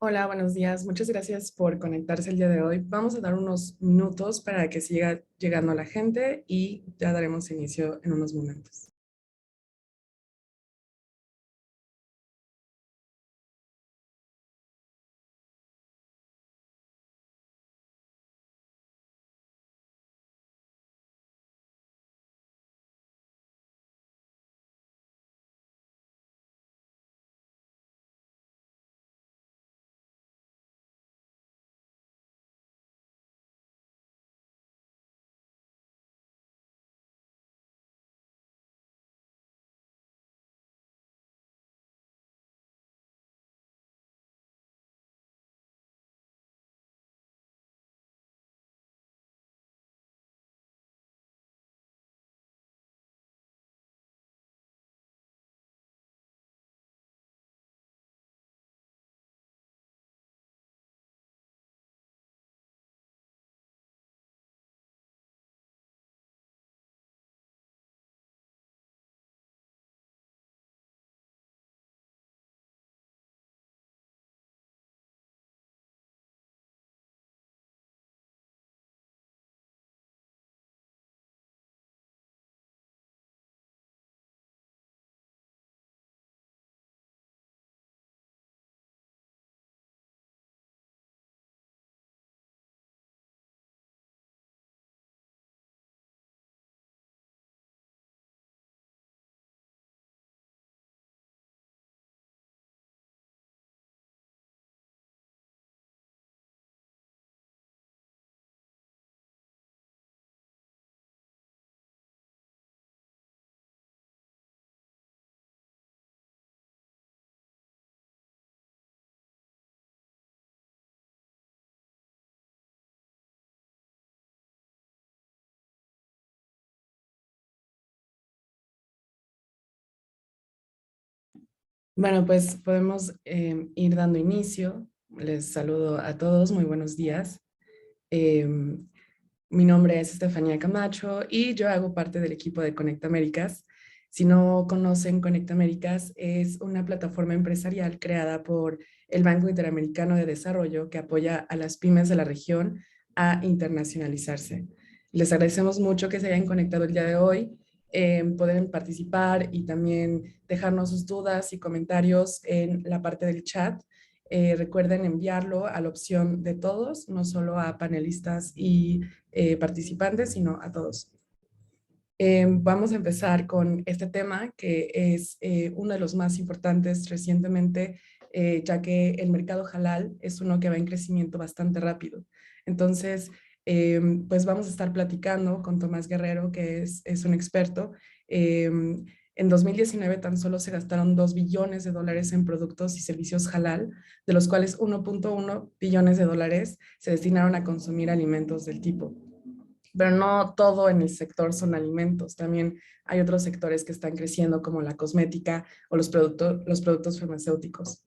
Hola, buenos días. Muchas gracias por conectarse el día de hoy. Vamos a dar unos minutos para que siga llegando la gente y ya daremos inicio en unos momentos. Bueno, pues podemos ir dando inicio. Les saludo a todos. Muy buenos días. Em, Mi nombre es Estefanía Camacho y yo hago parte del equipo de Conecta Américas. Si no conocen Conecta Américas, es una plataforma empresarial creada por el Banco Interamericano de Desarrollo que apoya a las pymes de la región a internacionalizarse. Les agradecemos mucho que se hayan conectado el día de hoy. Pueden participar y también dejarnos sus dudas y comentarios en la parte del chat. Recuerden enviarlo a la opción de todos, no solo a panelistas y participantes, sino a todos. Vamos a empezar con este tema que es uno de los más importantes recientemente, ya que el mercado halal es uno que va en crecimiento bastante rápido. Entonces, pues vamos a estar platicando con Tomás Guerrero, que es un experto. En 2019 tan solo se gastaron 2 billones de dólares en productos y servicios halal, de los cuales 1.1 billones de dólares se destinaron a consumir alimentos del tipo. Pero no todo en el sector son alimentos, también hay otros sectores que están creciendo como la cosmética o los productos farmacéuticos.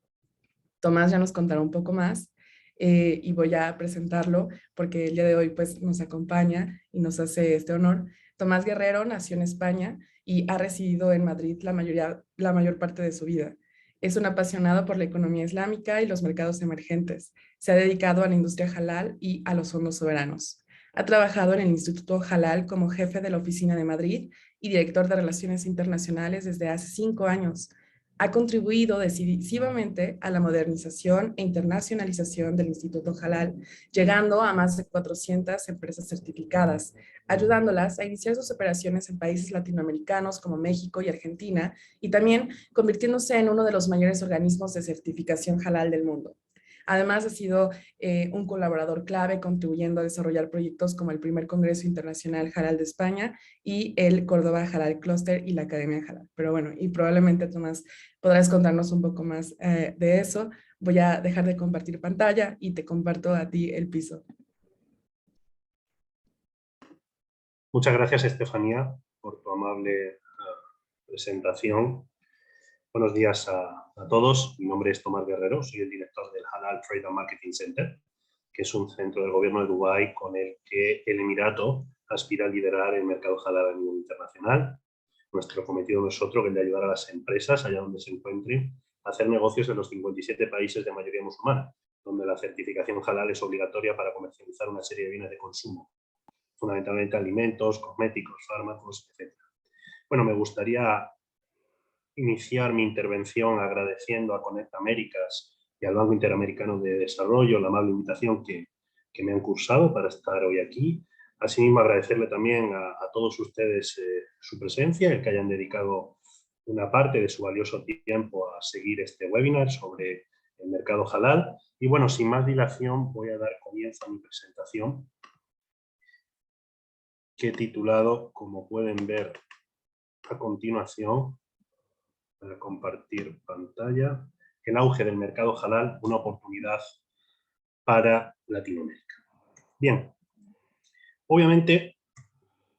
Tomás ya nos contará un poco más y voy a presentarlo porque el día de hoy pues nos acompaña y nos hace este honor. Tomás Guerrero nació en España y ha residido en Madrid la mayor parte de su vida. Es un apasionado por la economía islámica y los mercados emergentes. Se ha dedicado a la industria halal y a los fondos soberanos. Ha trabajado en el Instituto Halal como jefe de la oficina de Madrid y director de Relaciones Internacionales desde hace 5 años. Ha contribuido decisivamente a la modernización e internacionalización del Instituto Halal, llegando a más de 400 empresas certificadas, ayudándolas a iniciar sus operaciones en países latinoamericanos como México y Argentina, y también convirtiéndose en uno de los mayores organismos de certificación halal del mundo. Además, ha sido un colaborador clave contribuyendo a desarrollar proyectos como el primer Congreso Internacional Halal de España y el Córdoba Halal Cluster y la Academia Halal. Pero bueno, y probablemente Tomás podrás contarnos un poco más de eso. Voy a dejar de compartir pantalla y te comparto a ti el piso. Muchas gracias, Estefanía, por tu amable presentación. Buenos días a todos. Mi nombre es Tomás Guerrero, soy el director del Halal Trade and Marketing Center, que es un centro del gobierno de Dubái con el que el Emirato aspira a liderar el mercado halal a nivel internacional. Nuestro cometido no es otro que el de ayudar a las empresas, allá donde se encuentren, a hacer negocios en los 57 países de mayoría musulmana, donde la certificación halal es obligatoria para comercializar una serie de bienes de consumo, fundamentalmente alimentos, cosméticos, fármacos, etc. Bueno, me gustaría iniciar mi intervención agradeciendo a Connect Américas y al Banco Interamericano de Desarrollo la amable invitación que me han cursado para estar hoy aquí. Asimismo, agradecerle también a todos ustedes su presencia, el que hayan dedicado una parte de su valioso tiempo a seguir este webinar sobre el mercado halal. Y bueno, sin más dilación, voy a dar comienzo a mi presentación, que he titulado, como pueden ver a continuación, para compartir pantalla, el auge del mercado halal, una oportunidad para Latinoamérica. Bien, obviamente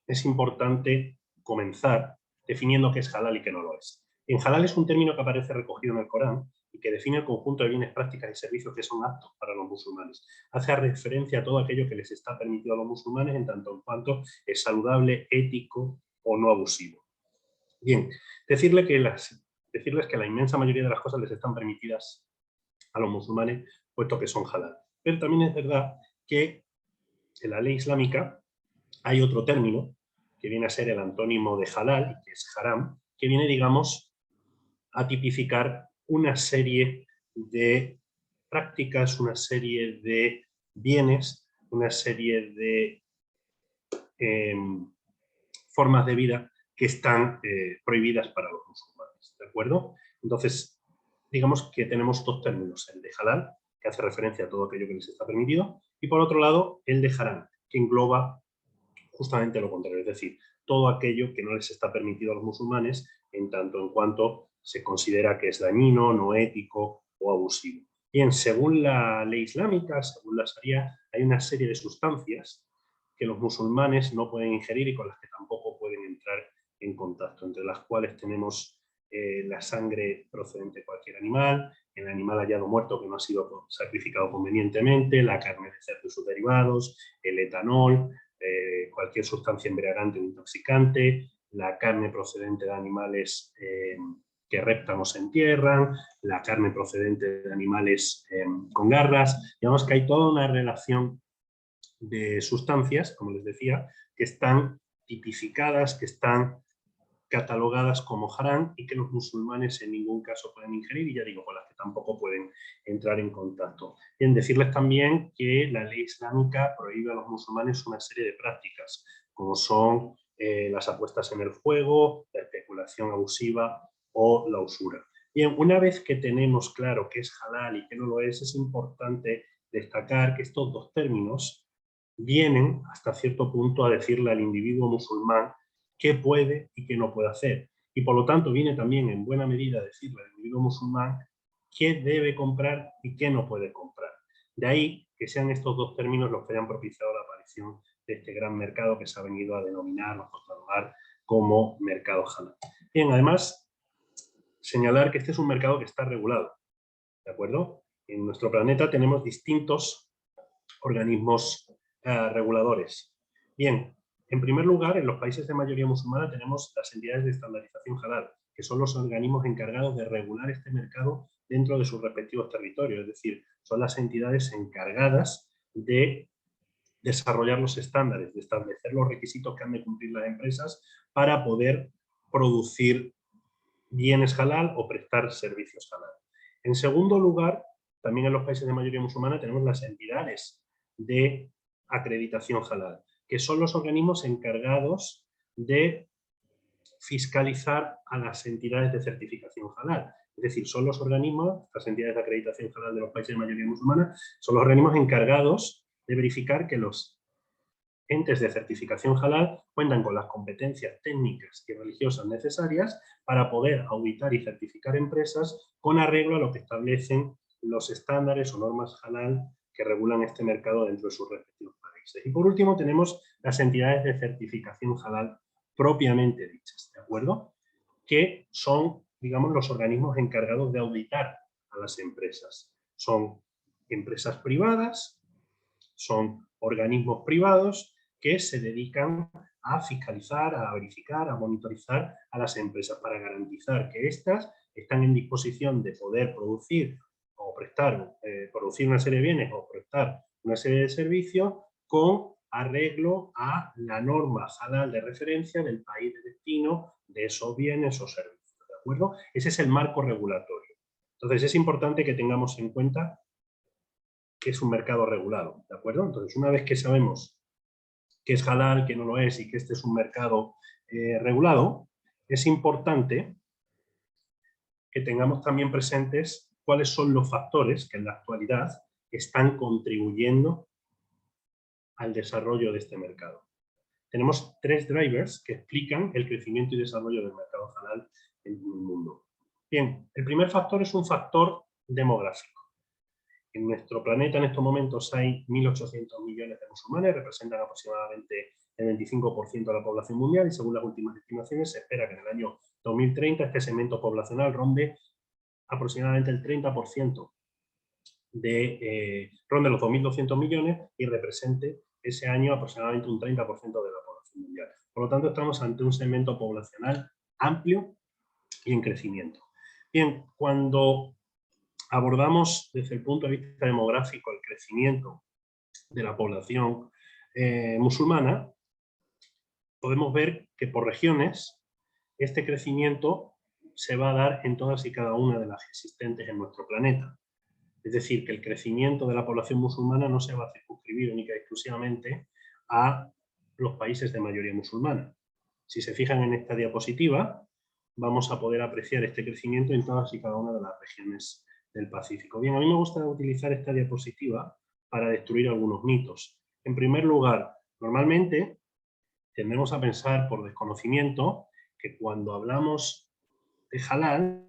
es importante comenzar definiendo qué es halal y qué no lo es. En halal es un término que aparece recogido en el Corán y que define el conjunto de bienes, prácticas y servicios que son aptos para los musulmanes. Hace referencia a todo aquello que les está permitido a los musulmanes en tanto en cuanto es saludable, ético o no abusivo. Bien, decirles que la inmensa mayoría de las cosas les están permitidas a los musulmanes, puesto que son halal. Pero también es verdad que en la ley islámica hay otro término que viene a ser el antónimo de halal, que es haram, que viene, digamos, a tipificar una serie de prácticas, una serie de bienes, una serie de formas de vida que están prohibidas para los musulmanes, ¿de acuerdo? Entonces, digamos que tenemos dos términos, el de halal, que hace referencia a todo aquello que les está permitido, y por otro lado, el de haram, que engloba justamente lo contrario, es decir, todo aquello que no les está permitido a los musulmanes en tanto en cuanto se considera que es dañino, no ético o abusivo. Bien, según la ley islámica, según la Sharia, hay una serie de sustancias que los musulmanes no pueden ingerir y con las que tampoco pueden entrar en contacto, entre las cuales tenemos la sangre procedente de cualquier animal, el animal hallado muerto que no ha sido sacrificado convenientemente, la carne de cerdo y sus derivados, el etanol, cualquier sustancia embriagante o intoxicante, la carne procedente de animales que reptan o se entierran, la carne procedente de animales con garras. Digamos que hay toda una relación de sustancias, como les decía, que están tipificadas, que están catalogadas como haram y que los musulmanes en ningún caso pueden ingerir y ya digo, con las que tampoco pueden entrar en contacto. Bien, decirles también que la ley islámica prohíbe a los musulmanes una serie de prácticas, como son las apuestas en el juego, la especulación abusiva o la usura. Bien, una vez que tenemos claro qué es halal y qué no lo es importante destacar que estos dos términos vienen hasta cierto punto a decirle al individuo musulmán qué puede y qué no puede hacer. Y por lo tanto viene también en buena medida a decirle al individuo musulmán qué debe comprar y qué no puede comprar. De ahí que sean estos dos términos los que hayan propiciado la aparición de este gran mercado que se ha venido a denominar o catalogar como mercado halal. Bien, además, señalar que este es un mercado que está regulado, ¿de acuerdo? En nuestro planeta tenemos distintos organismos reguladores. Bien, en primer lugar, en los países de mayoría musulmana tenemos las entidades de estandarización halal, que son los organismos encargados de regular este mercado dentro de sus respectivos territorios, es decir, son las entidades encargadas de desarrollar los estándares, de establecer los requisitos que han de cumplir las empresas para poder producir bienes halal o prestar servicios halal. En segundo lugar, también en los países de mayoría musulmana tenemos las entidades de acreditación halal, que son los organismos encargados de fiscalizar a las entidades de certificación halal. Es decir, son los organismos, las entidades de acreditación halal de los países de mayoría musulmana, son los organismos encargados de verificar que los entes de certificación halal cuentan con las competencias técnicas y religiosas necesarias para poder auditar y certificar empresas con arreglo a lo que establecen los estándares o normas halal que regulan este mercado dentro de sus respectivos países. Y por último tenemos las entidades de certificación halal propiamente dichas, ¿de acuerdo? Que son, digamos, los organismos encargados de auditar a las empresas. Son empresas privadas, son organismos privados que se dedican a fiscalizar, a verificar, a monitorizar a las empresas para garantizar que éstas están en disposición de poder producir o prestar, producir una serie de bienes o prestar una serie de servicios con arreglo a la norma halal de referencia del país de destino de esos bienes o servicios, ¿de acuerdo? Ese es el marco regulatorio. Entonces es importante que tengamos en cuenta que es un mercado regulado, ¿de acuerdo? Entonces una vez que sabemos qué es halal, qué no lo es y que este es un mercado regulado, es importante que tengamos también presentes cuáles son los factores que en la actualidad están contribuyendo al desarrollo de este mercado. Tenemos 3 drivers que explican el crecimiento y desarrollo del mercado halal en el mundo. Bien, el primer factor es un factor demográfico. En nuestro planeta en estos momentos hay 1.800 millones de musulmanes, representan aproximadamente el 25% de la población mundial y según las últimas estimaciones se espera que en el año 2030 este segmento poblacional ronde aproximadamente el 30% ronde los 2.200 millones y represente ese año aproximadamente un 30% de la población mundial. Por lo tanto, estamos ante un segmento poblacional amplio y en crecimiento. Bien, cuando abordamos desde el punto de vista demográfico el crecimiento de la población musulmana, podemos ver que por regiones este crecimiento se va a dar en todas y cada una de las existentes en nuestro planeta. Es decir, que el crecimiento de la población musulmana no se va a circunscribir única y exclusivamente a los países de mayoría musulmana. Si se fijan en esta diapositiva, vamos a poder apreciar este crecimiento en todas y cada una de las regiones del Pacífico. Bien, a mí me gusta utilizar esta diapositiva para destruir algunos mitos. En primer lugar, normalmente tendemos a pensar por desconocimiento que cuando hablamos de halal,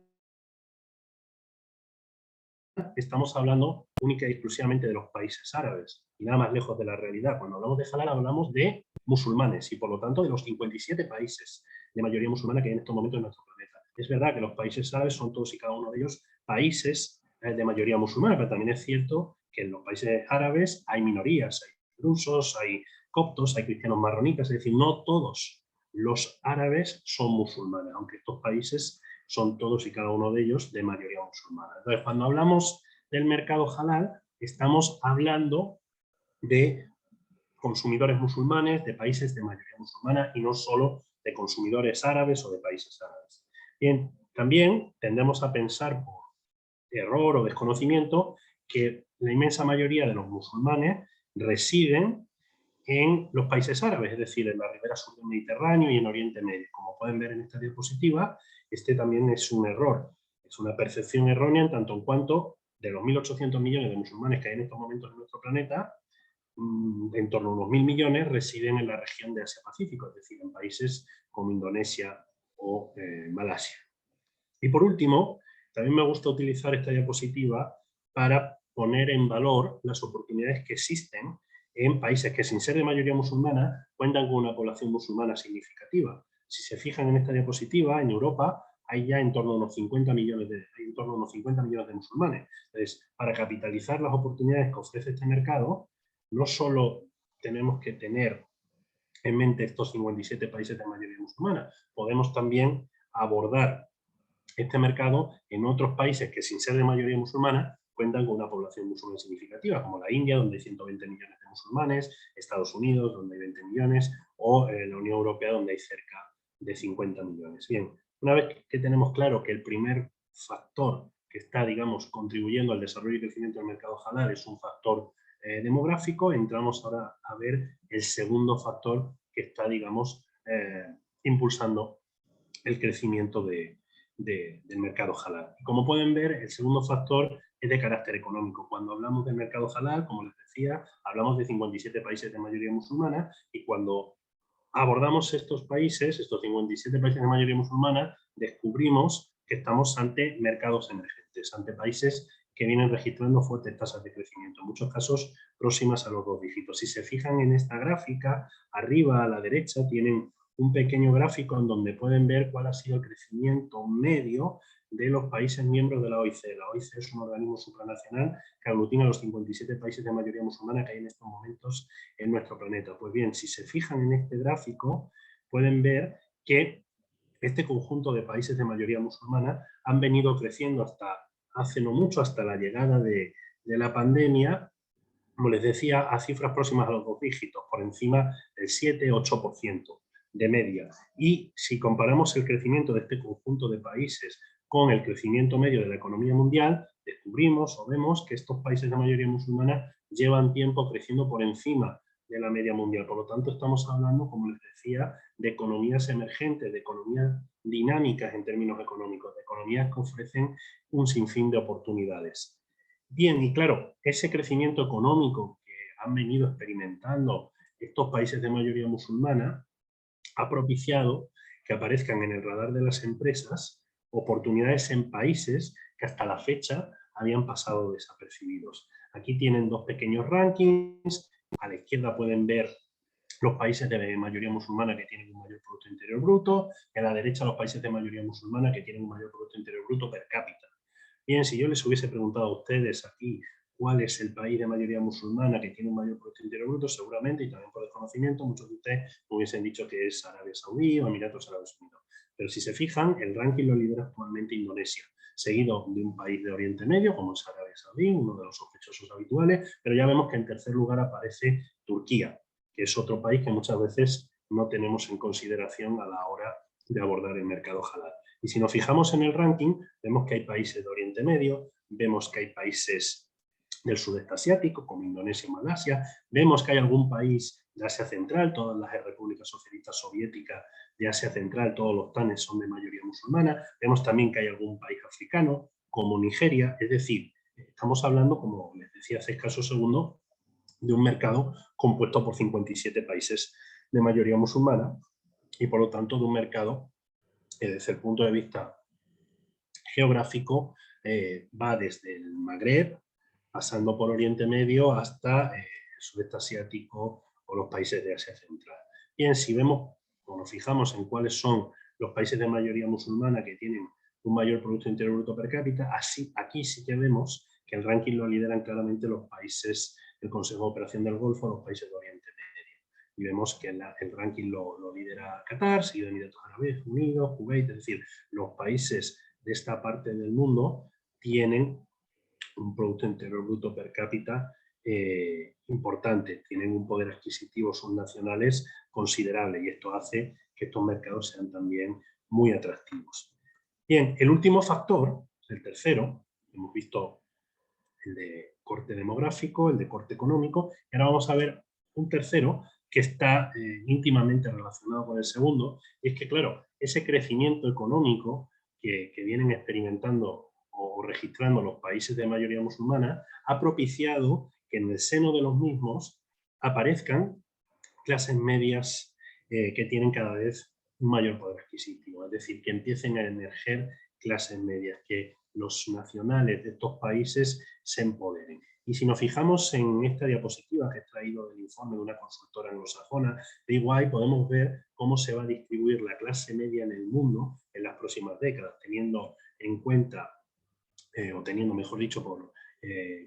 estamos hablando única y exclusivamente de los países árabes y nada más lejos de la realidad. Cuando hablamos de halal hablamos de musulmanes y por lo tanto de los 57 países de mayoría musulmana que hay en estos momentos en nuestro planeta. Es verdad que los países árabes son todos y cada uno de ellos países de mayoría musulmana, pero también es cierto que en los países árabes hay minorías, hay drusos, hay coptos, hay cristianos marronitas, es decir, no todos los árabes son musulmanes, aunque estos países son todos y cada uno de ellos de mayoría musulmana. Entonces, cuando hablamos del mercado halal, estamos hablando de consumidores musulmanes, de países de mayoría musulmana y no solo de consumidores árabes o de países árabes. Bien, también tendemos a pensar por error o desconocimiento que la inmensa mayoría de los musulmanes residen en los países árabes, es decir, en la ribera sur del Mediterráneo y en Oriente Medio. Como pueden ver en esta diapositiva, este también es un error, es una percepción errónea en tanto en cuanto de los 1.800 millones de musulmanes que hay en estos momentos en nuestro planeta, en torno a unos 1.000 millones residen en la región de Asia-Pacífico, es decir, en países como Indonesia o Malasia. Y por último, también me gusta utilizar esta diapositiva para poner en valor las oportunidades que existen en países que sin ser de mayoría musulmana cuentan con una población musulmana significativa. Si se fijan en esta diapositiva, en Europa hay ya en torno a unos 50 millones de musulmanes. Entonces, para capitalizar las oportunidades que ofrece este mercado, no solo tenemos que tener en mente estos 57 países de mayoría musulmana, podemos también abordar este mercado en otros países que sin ser de mayoría musulmana cuentan con una población musulmana significativa, como la India, donde hay 120 millones de musulmanes, Estados Unidos, donde hay 20 millones, o la Unión Europea, donde hay cerca de 50 millones. Bien, una vez que tenemos claro que el primer factor que está, digamos, contribuyendo al desarrollo y crecimiento del mercado halal es un factor demográfico, entramos ahora a ver el segundo factor que está, digamos, impulsando el crecimiento del mercado halal. Como pueden ver, el segundo factor es de carácter económico. Cuando hablamos del mercado halal, como les decía, hablamos de 57 países de mayoría musulmana y cuando abordamos estos países, estos 57 países de mayoría musulmana, descubrimos que estamos ante mercados emergentes, ante países que vienen registrando fuertes tasas de crecimiento, en muchos casos próximas a los 2 dígitos. Si se fijan en esta gráfica, arriba a la derecha tienen un pequeño gráfico en donde pueden ver cuál ha sido el crecimiento medio de los países miembros de la OIC. La OIC es un organismo supranacional que aglutina a los 57 países de mayoría musulmana que hay en estos momentos en nuestro planeta. Pues bien, si se fijan en este gráfico, pueden ver que este conjunto de países de mayoría musulmana han venido creciendo hasta hace no mucho, hasta la llegada de la pandemia, como les decía, a cifras próximas a los 2 dígitos, por encima del 7-8% de media. Y si comparamos el crecimiento de este conjunto de países con el crecimiento medio de la economía mundial, descubrimos o vemos que estos países de mayoría musulmana llevan tiempo creciendo por encima de la media mundial. Por lo tanto, estamos hablando, como les decía, de economías emergentes, de economías dinámicas en términos económicos, de economías que ofrecen un sinfín de oportunidades. Bien, y claro, ese crecimiento económico que han venido experimentando estos países de mayoría musulmana ha propiciado que aparezcan en el radar de las empresas oportunidades en países que hasta la fecha habían pasado desapercibidos. Aquí tienen 2 pequeños rankings. A la izquierda pueden ver los países de mayoría musulmana que tienen un mayor Producto Interior Bruto, y a la derecha los países de mayoría musulmana que tienen un mayor Producto Interior Bruto per cápita. Bien, si yo les hubiese preguntado a ustedes aquí cuál es el país de mayoría musulmana que tiene un mayor Producto Interior Bruto, seguramente, y también por desconocimiento, muchos de ustedes hubiesen dicho que es Arabia Saudí o Emiratos Árabes Unidos. Pero si se fijan, el ranking lo lidera actualmente Indonesia, seguido de un país de Oriente Medio, como es Arabia Saudí, uno de los sospechosos habituales, pero ya vemos que en tercer lugar aparece Turquía, que es otro país que muchas veces no tenemos en consideración a la hora de abordar el mercado halal. Y si nos fijamos en el ranking, vemos que hay países de Oriente Medio, vemos que hay países del sudeste asiático, como Indonesia y Malasia, vemos que hay algún país de Asia Central, todas las repúblicas socialistas soviéticas de Asia Central, todos los TANES son de mayoría musulmana, vemos también que hay algún país africano, como Nigeria, es decir, estamos hablando, como les decía hace escasos segundos, de un mercado compuesto por 57 países de mayoría musulmana y por lo tanto de un mercado desde el punto de vista geográfico va desde el Magreb, pasando por Oriente Medio hasta el sudeste asiático o los países de Asia Central. Bien, si vemos o nos fijamos en cuáles son los países de mayoría musulmana que tienen un mayor Producto Interior Bruto per cápita, aquí sí que vemos que el ranking lo lideran claramente los países del Consejo de Operación del Golfo, los países de Oriente Medio. Y vemos que el ranking lo lidera Qatar, seguido de Emiratos Árabes Unidos, Kuwait, es decir, los países de esta parte del mundo tienen un Producto Interior Bruto per cápita importante, tienen un poder adquisitivo subnacionales considerable y esto hace que estos mercados sean también muy atractivos. Bien, el último factor, el tercero, hemos visto el de corte demográfico, el de corte económico, y ahora vamos a ver un tercero que está íntimamente relacionado con el segundo, y es que, claro, ese crecimiento económico que vienen experimentando o registrando los países de mayoría musulmana ha propiciado que en el seno de los mismos aparezcan clases medias que tienen cada vez un mayor poder adquisitivo, es decir, que empiecen a emerger clases medias, que los nacionales de estos países se empoderen. Y si nos fijamos en esta diapositiva que he traído del informe de una consultora anglosajona, de EY, podemos ver cómo se va a distribuir la clase media en el mundo en las próximas décadas, teniendo en cuenta, o teniendo, mejor dicho, por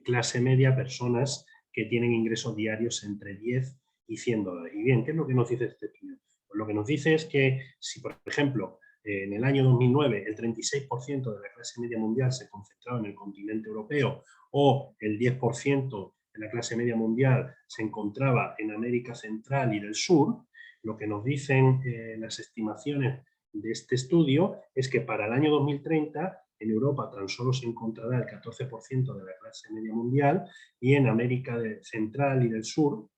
clase media personas que tienen ingresos diarios entre 10 y 100 dólares. Y bien, ¿qué es lo que nos dice este estudio? Pues lo que nos dice es que si, por ejemplo, en el año 2009 el 36% de la clase media mundial se concentraba en el continente europeo o el 10% de la clase media mundial se encontraba en América Central y del Sur, lo que nos dicen las estimaciones de este estudio es que para el año 2030 en Europa tan solo se encontrará el 14% de la clase media mundial y en América Central y del Sur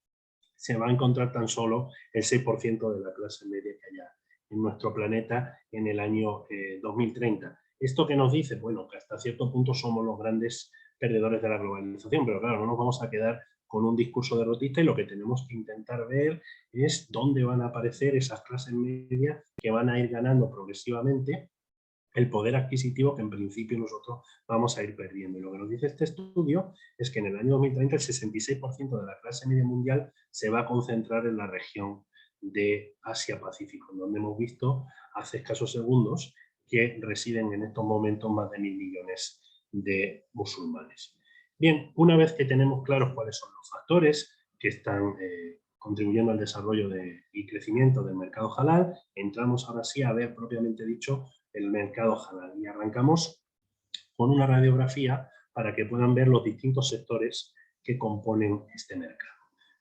se va a encontrar tan solo el 6% de la clase media que haya en nuestro planeta en el año 2030. ¿Esto qué nos dice? Bueno, que hasta cierto punto somos los grandes perdedores de la globalización, pero claro, no nos vamos a quedar con un discurso derrotista y lo que tenemos que intentar ver es dónde van a aparecer esas clases medias que van a ir ganando progresivamente el poder adquisitivo que en principio nosotros vamos a ir perdiendo. Y lo que nos dice este estudio es que en el año 2030 el 66% de la clase media mundial se va a concentrar en la región de Asia-Pacífico, donde hemos visto hace escasos segundos que residen en estos momentos más de 1.000 millones de musulmanes. Bien, una vez que tenemos claros cuáles son los factores que están contribuyendo al desarrollo y crecimiento del mercado halal, entramos ahora sí a ver propiamente dicho el mercado halal y arrancamos con una radiografía para que puedan ver los distintos sectores que componen este mercado.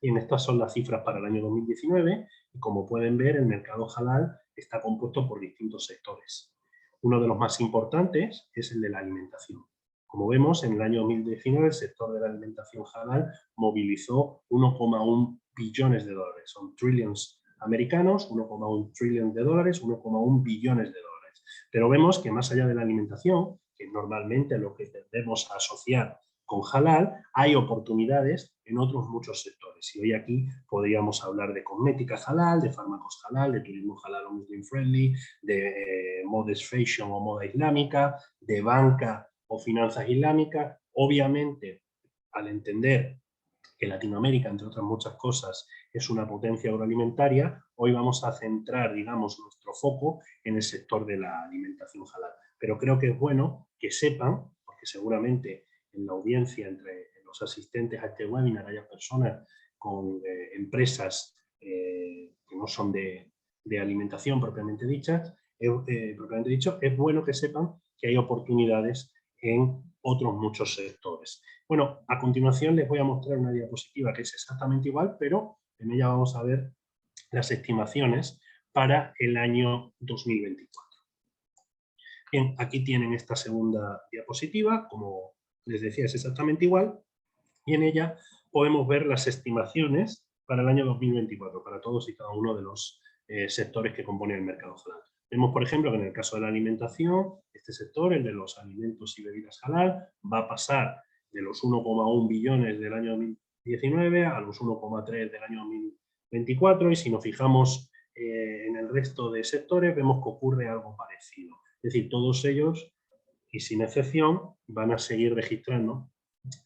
Bien, estas son las cifras para el año 2019 y como pueden ver el mercado halal está compuesto por distintos sectores. Uno de los más importantes es el de la alimentación. Como vemos, en el año 2019 el sector de la alimentación halal movilizó 1,1 billones de dólares. Son trillions americanos, 1,1 trillion de dólares, 1,1 billones de dólares. Pero vemos que más allá de la alimentación, que normalmente lo que tendemos a asociar con halal, hay oportunidades en otros muchos sectores. Y hoy aquí podríamos hablar de cosmética halal, de fármacos halal, de turismo halal o muslim friendly, de modest fashion o moda islámica, de banca o finanzas islámicas. Obviamente, al entender que Latinoamérica, entre otras muchas cosas, es una potencia agroalimentaria, hoy vamos a centrar, digamos, nuestro foco en el sector de la alimentación halal. Pero creo que es bueno que sepan, porque seguramente en la audiencia, entre los asistentes a este webinar, haya personas con empresas que no son de alimentación propiamente dichas, propiamente dicho, es bueno que sepan que hay oportunidades en otros muchos sectores. Bueno, a continuación les voy a mostrar una diapositiva que es exactamente igual, pero en ella vamos a ver las estimaciones para el año 2024. Bien, aquí tienen esta segunda diapositiva, como les decía, es exactamente igual, y en ella podemos ver las estimaciones para el año 2024, para todos y cada uno de los sectores que componen el mercado halal. Vemos, por ejemplo, que en el caso de la alimentación, este sector, el de los alimentos y bebidas halal, va a pasar de los 1,1 billones del año 2019 a los 1,3 del año 2024, y si nos fijamos en el resto de sectores, vemos que ocurre algo parecido. Es decir, todos ellos, y sin excepción, van a seguir registrando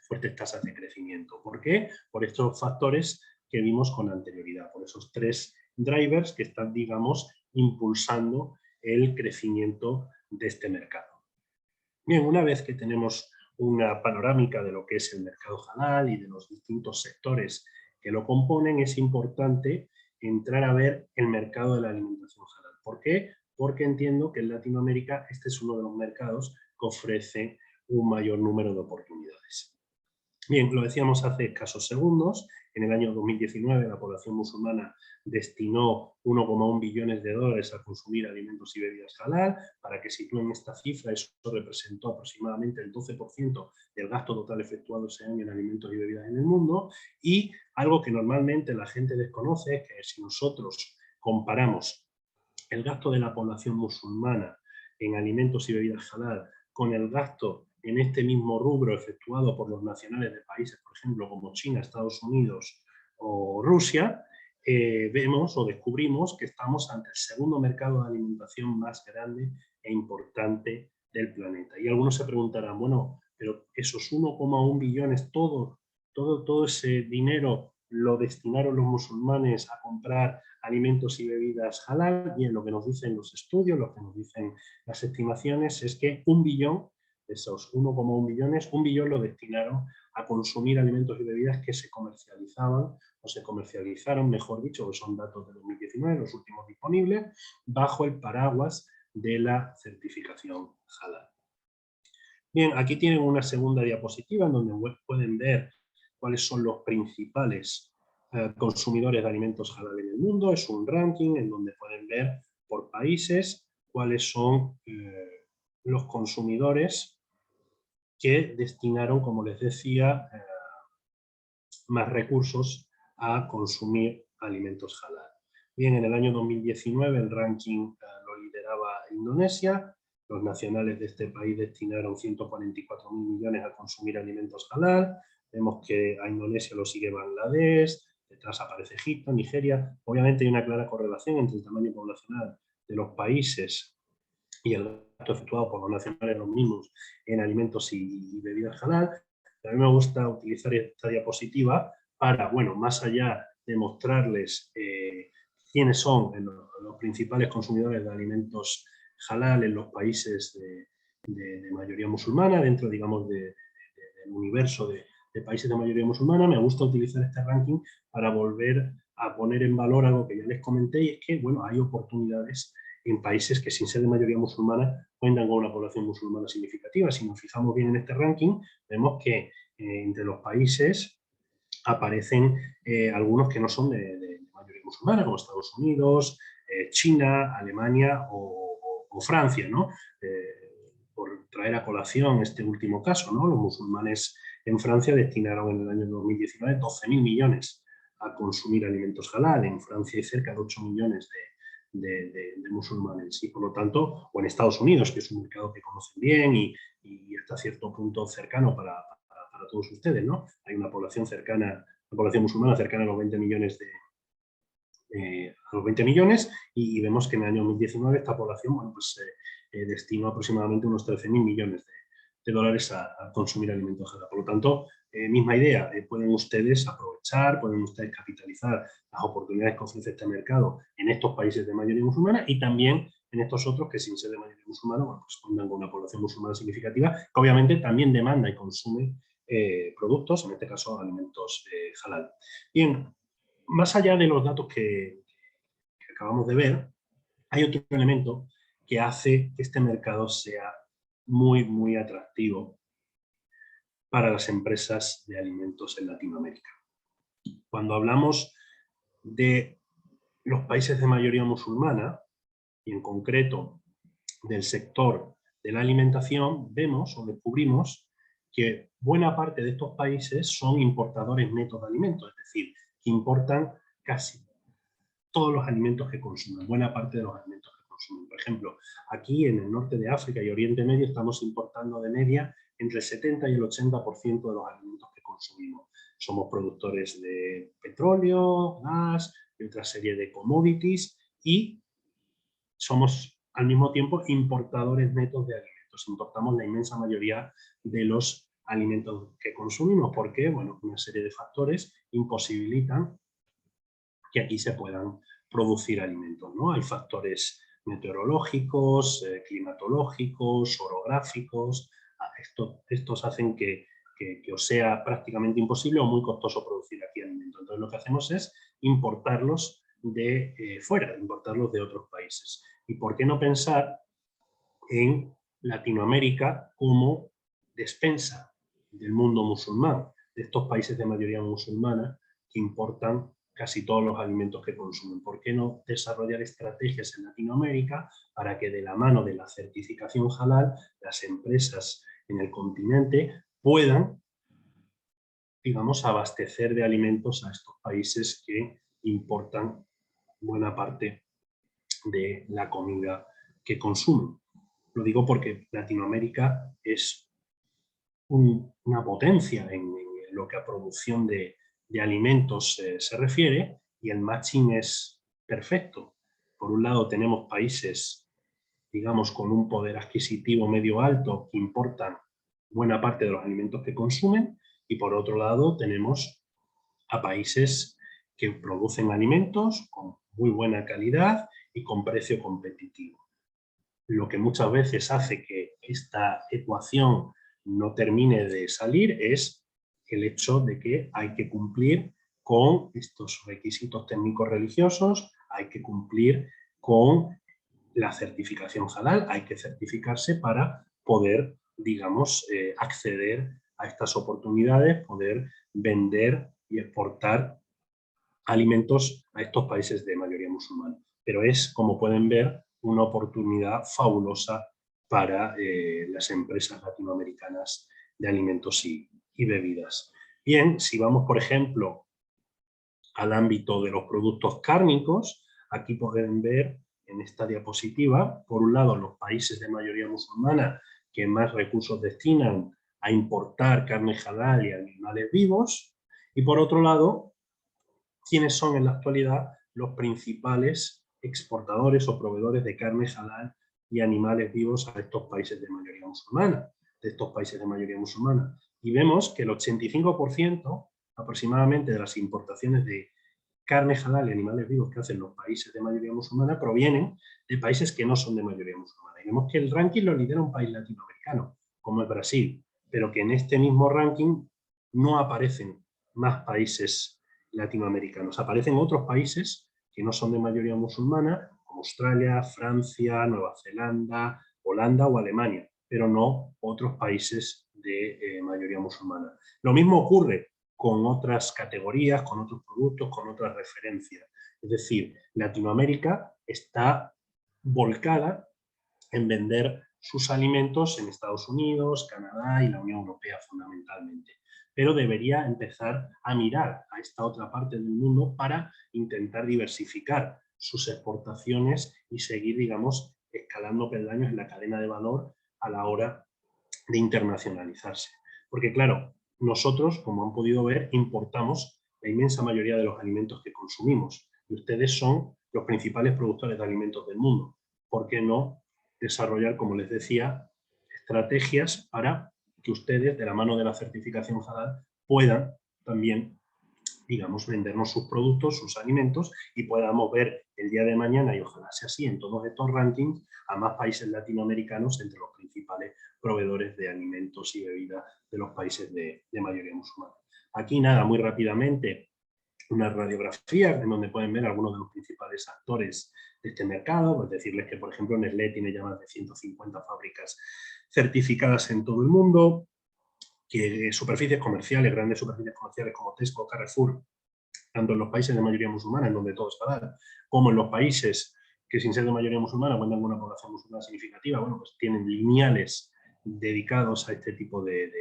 fuertes tasas de crecimiento. ¿Por qué? Por estos factores que vimos con anterioridad, por esos tres drivers que están, digamos, impulsando el crecimiento de este mercado. Bien, una vez que tenemos una panorámica de lo que es el mercado halal y de los distintos sectores que lo componen, es importante entrar a ver el mercado de la alimentación halal. ¿Por qué? Porque entiendo que en Latinoamérica este es uno de los mercados que ofrece un mayor número de oportunidades. Bien, lo decíamos hace escasos segundos, en el año 2019 la población musulmana destinó 1,1 billones de dólares a consumir alimentos y bebidas halal. Para que sitúen esta cifra, eso representó aproximadamente el 12% del gasto total efectuado ese año en alimentos y bebidas en el mundo. Y algo que normalmente la gente desconoce es que si nosotros comparamos el gasto de la población musulmana en alimentos y bebidas halal con el gasto en este mismo rubro efectuado por los nacionales de países, por ejemplo, como China, Estados Unidos o Rusia, vemos o descubrimos que estamos ante el segundo mercado de alimentación más grande e importante del planeta. Y algunos se preguntarán, bueno, pero esos 1,1 billones, todo ese dinero lo destinaron los musulmanes a comprar alimentos y bebidas halal. Bien, lo que nos dicen los estudios, lo que nos dicen las estimaciones es que 1 billón de esos 1,1 billones, 1 billón lo destinaron a consumir alimentos y bebidas que se comercializaban o se comercializaron, mejor dicho, que son datos de 2019, los últimos disponibles, bajo el paraguas de la certificación halal. Bien, aquí tienen una segunda diapositiva en donde pueden ver cuáles son los principales consumidores de alimentos halal en el mundo. Es un ranking en donde pueden ver por países cuáles son los consumidores que destinaron, como les decía, más recursos a consumir alimentos halal. Bien, en el año 2019 el ranking lo lideraba Indonesia. Los nacionales de este país destinaron 144.000 millones a consumir alimentos halal. Vemos que a Indonesia lo sigue Bangladesh, detrás aparece Egipto, Nigeria. Obviamente hay una clara correlación entre el tamaño poblacional de los países y el gasto efectuado por los nacionales los mismos en alimentos y bebidas halal. A mí me gusta utilizar esta diapositiva para, bueno, más allá de mostrarles quiénes son los principales consumidores de alimentos halal en los países de mayoría musulmana, dentro, digamos, del universo de países de mayoría musulmana, me gusta utilizar este ranking para volver a poner en valor algo que ya les comenté, y es que, bueno, hay oportunidades en países que sin ser de mayoría musulmana cuentan con una población musulmana significativa. Si nos fijamos bien en este ranking, vemos que entre los países aparecen algunos que no son de mayoría musulmana, como Estados Unidos, China, Alemania o Francia, ¿no? Por traer a colación este último caso, ¿no? Los musulmanes en Francia destinaron en el año 2019 12.000 millones a consumir alimentos halal. En Francia hay cerca de 8 millones de musulmanes y por lo tanto, o en Estados Unidos, que es un mercado que conocen bien y hasta cierto punto cercano para todos ustedes, ¿no? Hay una población musulmana cercana a los 20 millones y vemos que en el año 2019 esta población, bueno, pues destinó aproximadamente unos 13.000 millones de dólares a consumir alimentos halal. Por lo tanto, misma idea, pueden ustedes aprovechar, pueden ustedes capitalizar las oportunidades que ofrece este mercado en estos países de mayoría musulmana y también en estos otros que sin ser de mayoría musulmana, bueno, pues cuentan con una población musulmana significativa que obviamente también demanda y consume productos, en este caso alimentos halal. Bien, más allá de los datos que acabamos de ver, hay otro elemento que hace que este mercado sea muy, muy atractivo para las empresas de alimentos en Latinoamérica. Cuando hablamos de los países de mayoría musulmana, y en concreto del sector de la alimentación, vemos o descubrimos que buena parte de estos países son importadores netos de alimentos, es decir, que importan casi todos los alimentos que consumen, buena parte de los alimentos que consumen. Por ejemplo, aquí en el norte de África y Oriente Medio estamos importando de media entre el 70 y el 80% de los alimentos que consumimos. Somos productores de petróleo, gas, y otra serie de commodities y somos al mismo tiempo importadores netos de alimentos. Importamos la inmensa mayoría de los alimentos que consumimos porque, bueno, una serie de factores imposibilitan que aquí se puedan producir alimentos, ¿no? Hay factores meteorológicos, climatológicos, orográficos. Estos hacen que os sea prácticamente imposible o muy costoso producir aquí alimentos. Entonces lo que hacemos es importarlos de fuera, importarlos de otros países. ¿Y por qué no pensar en Latinoamérica como despensa del mundo musulmán, de estos países de mayoría musulmana que importan casi todos los alimentos que consumen? ¿Por qué no desarrollar estrategias en Latinoamérica para que de la mano de la certificación halal las empresas en el continente puedan, digamos, abastecer de alimentos a estos países que importan buena parte de la comida que consumen? Lo digo porque Latinoamérica es una potencia en lo que a producción de alimentos se refiere y el matching es perfecto. Por un lado tenemos países, digamos, con un poder adquisitivo medio alto que importan buena parte de los alimentos que consumen y por otro lado tenemos a países que producen alimentos con muy buena calidad y con precio competitivo. Lo que muchas veces hace que esta ecuación no termine de salir es el hecho de que hay que cumplir con estos requisitos técnicos religiosos, hay que cumplir con la certificación halal, hay que certificarse para poder, digamos, acceder a estas oportunidades, poder vender y exportar alimentos a estos países de mayoría musulmana. Pero es, como pueden ver, una oportunidad fabulosa para las empresas latinoamericanas de alimentos y bebidas. Bien, si vamos, por ejemplo, al ámbito de los productos cárnicos, aquí pueden ver en esta diapositiva, por un lado, los países de mayoría musulmana que más recursos destinan a importar carne halal y animales vivos, y por otro lado, quiénes son en la actualidad los principales exportadores o proveedores de carne halal y animales vivos a estos países de mayoría musulmana, Y vemos que el 85% aproximadamente de las importaciones de carne halal y animales vivos que hacen los países de mayoría musulmana provienen de países que no son de mayoría musulmana. Y vemos que el ranking lo lidera un país latinoamericano, como es Brasil, pero que en este mismo ranking no aparecen más países latinoamericanos. Aparecen otros países que no son de mayoría musulmana, como Australia, Francia, Nueva Zelanda, Holanda o Alemania, pero no otros países de mayoría musulmana. Lo mismo ocurre con otras categorías, con otros productos, con otras referencias. Es decir, Latinoamérica está volcada en vender sus alimentos en Estados Unidos, Canadá y la Unión Europea fundamentalmente. Pero debería empezar a mirar a esta otra parte del mundo para intentar diversificar sus exportaciones y seguir, digamos, escalando peldaños en la cadena de valor a la hora de internacionalizarse. Porque claro, nosotros, como han podido ver, importamos la inmensa mayoría de los alimentos que consumimos y ustedes son los principales productores de alimentos del mundo. ¿Por qué no desarrollar, como les decía, estrategias para que ustedes, de la mano de la certificación halal, puedan también, digamos, vendernos sus productos, sus alimentos y podamos ver el día de mañana, y ojalá sea así, en todos estos rankings, a más países latinoamericanos entre los principales proveedores de alimentos y bebidas de los países de mayoría musulmana. Aquí nada, muy rápidamente, una radiografía en donde pueden ver algunos de los principales actores de este mercado, pues decirles que, por ejemplo, Nestlé tiene ya más de 150 fábricas certificadas en todo el mundo, que superficies comerciales, grandes superficies comerciales como Tesco, Carrefour, tanto en los países de mayoría musulmana, en donde todo es halal, como en los países que sin ser de mayoría musulmana cuentan con una población musulmana significativa, bueno, pues tienen lineales dedicados a este tipo de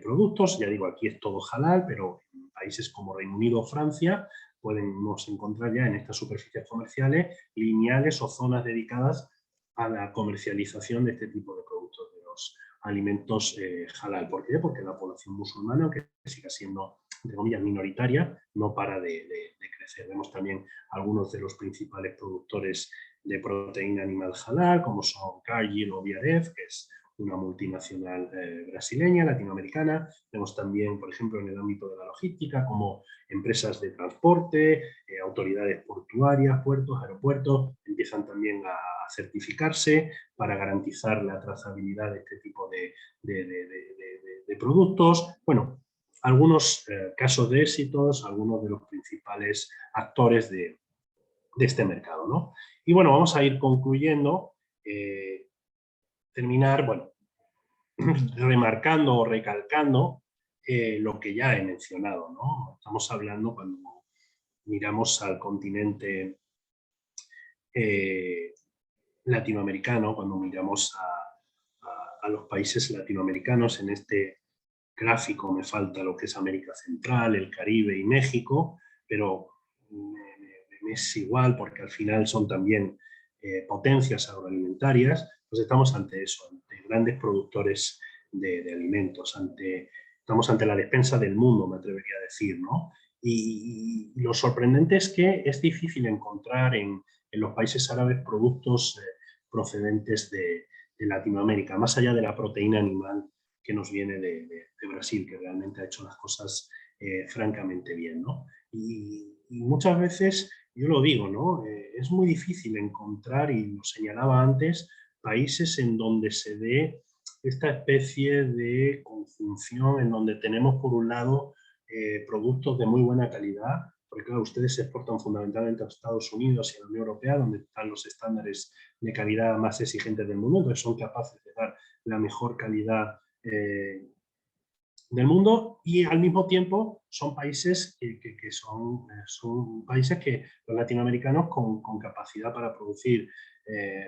productos. Ya digo, aquí es todo halal, pero en países como Reino Unido o Francia podemos encontrar ya en estas superficies comerciales lineales o zonas dedicadas a la comercialización de este tipo de productos, de los alimentos halal. ¿Por qué? Porque la población musulmana, aunque siga siendo, entre comillas, minoritaria, no para de crecer. Vemos también algunos de los principales productores de proteína animal halal, como son Cargill o BRF, que es una multinacional brasileña, latinoamericana. Vemos también, por ejemplo, en el ámbito de la logística, como empresas de transporte, autoridades portuarias, puertos, aeropuertos, empiezan también a certificarse para garantizar la trazabilidad de este tipo de productos. Bueno, algunos casos de éxitos, algunos de los principales actores de este mercado, ¿no? Y bueno, vamos a ir concluyendo, terminar, bueno, remarcando o recalcando lo que ya he mencionado, ¿no? Estamos hablando, cuando miramos al continente latinoamericano, cuando miramos a los países latinoamericanos, en este gráfico me falta lo que es América Central, el Caribe y México, pero me es igual porque al final son también potencias agroalimentarias, pues estamos ante eso, ante grandes productores de alimentos, estamos ante la despensa del mundo, me atrevería a decir, ¿no? Y lo sorprendente es que es difícil encontrar en los países árabes productos procedentes de Latinoamérica, más allá de la proteína animal que nos viene de Brasil, que realmente ha hecho las cosas francamente bien, ¿no? Y muchas veces, yo lo digo, ¿no? Es muy difícil encontrar, y lo señalaba antes, países en donde se dé esta especie de conjunción, en donde tenemos por un lado productos de muy buena calidad, porque claro, ustedes se exportan fundamentalmente a Estados Unidos y a la Unión Europea, donde están los estándares de calidad más exigentes del mundo, entonces son capaces de dar la mejor calidad del mundo, y al mismo tiempo son países que son países que los latinoamericanos con capacidad para producir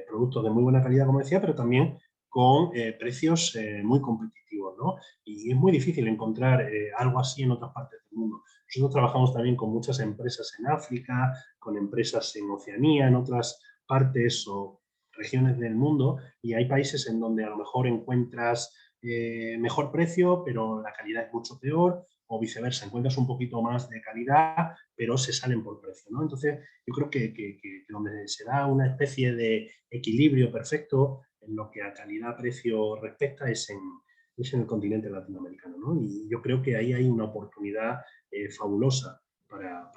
productos de muy buena calidad, como decía, pero también con precios muy competitivos, ¿no? Y es muy difícil encontrar algo así en otras partes del mundo. Nosotros trabajamos también con muchas empresas en África, con empresas en Oceanía, en otras partes o regiones del mundo, y hay países en donde a lo mejor encuentras mejor precio, pero la calidad es mucho peor, o viceversa, encuentras un poquito más de calidad, pero se salen por precio, ¿no? Entonces, yo creo que donde se da una especie de equilibrio perfecto en lo que a calidad-precio respecta es en el continente latinoamericano, ¿no? Y yo creo que ahí hay una oportunidad fabulosa para